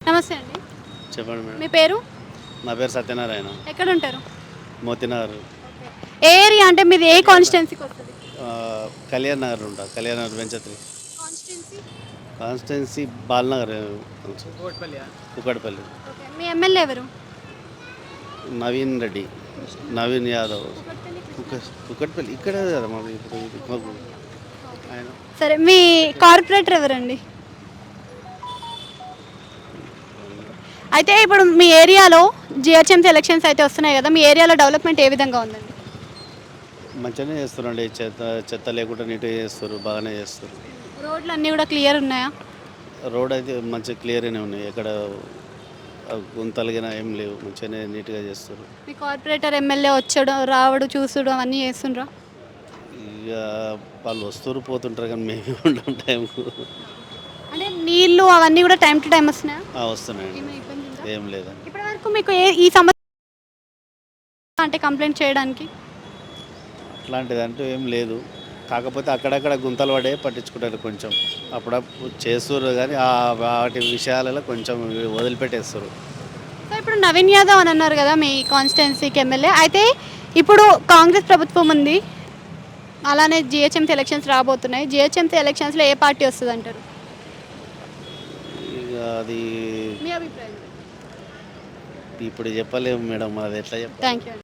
నమస్తే అండి. చెప్పండి మేడం. మీ పేరు? నా పేరు సత్యనారాయణ. ఎక్కడ ఉంటారు? మోతీనగర్. ఏ ఏరియా అంటే మీది ఏ కాన్స్టిట్యున్సీకి వస్తుంది? కళ్యాణ్ నగర్ ఉంటా. కళ్యాణ్ నగర్ వెంచత్రి constituency? Constituency Balanagar. Kukatpally. Okay. మీ ఎమ్మెల్యే ఎవరు? నవీన్ రెడ్డి, నవీన్ యాదవ్. కుకట్పల్లి కృష్ణ. కుక్కడపల్లి ఇక్కడే కదా మాకు ఇప్పుడు మాకు ఆయన. సరే, మీ కార్పొరేటర్ ఎవరండి? అయితే ఇప్పుడు మీ ఏరియాలో జిహెచ్ఎంసీ ఎలక్షన్స్ అయితే వస్తున్నాయి కదా, మీ ఏరియాలో డెవలప్మెంట్ ఏ విధంగా ఉందండి? మంచిగానే చేస్తారండి. చెత్త లేకుండా నీట్గా చేస్తారు, బాగానే చేస్తారు. రోడ్లు అన్నీ కూడా క్లియర్ ఉన్నాయా? రోడ్ అయితే మంచిగా క్లియర్గానే ఉన్నాయి. ఎక్కడ గుంతలుగా ఏం లేవు. మంచిగానే నీట్గా చేస్తారు. మీ కార్పొరేటర్ ఎమ్మెల్యే వచ్చడం రావడం చూసుడు అవన్నీ చేస్తుండ్రా? ఇక వాళ్ళు వస్తారు పోతుంటారు కానీ మేము ఉంటాం టైంకు. అంటే నీళ్ళు అవన్నీ కూడా టైం టు టైం వస్తున్నాయా? వస్తున్నాయండి. ఏమైనా ఇబ్బంది ఉందా? ఏం లేదండి. ఇప్పటి వరకు మీకు ఈ సమస్య అంటే కంప్లైంట్ చేయడానికి? అట్లాంటిది అంటూ ఏం లేదు. కాకపోతే అక్కడక్కడ గుంతలు పడే పట్టించుకుంటారు కొంచెం. అప్పుడప్పుడు చేస్తారు కానీ వాటి విషయాలలో కొంచెం వదిలిపెట్టేస్తారు. సో ఇప్పుడు నవీన్ యాదవ్ అని అన్నారు కదా మీ కాన్స్టిట్యున్సీకి ఎమ్మెల్యే. అయితే ఇప్పుడు కాంగ్రెస్ ప్రభుత్వం ఉంది, అలానే జిహెచ్ఎంసీ ఎలక్షన్స్ రాబోతున్నాయి. జిహెచ్ఎంసీ ఎలక్షన్స్లో ఏ పార్టీ వస్తుంది అంటారు? ఇక అది మీ అభిప్రాయం? ఇప్పుడు చెప్పలేము మేడం. అది ఎట్లా చెప్పాలి? Thank you.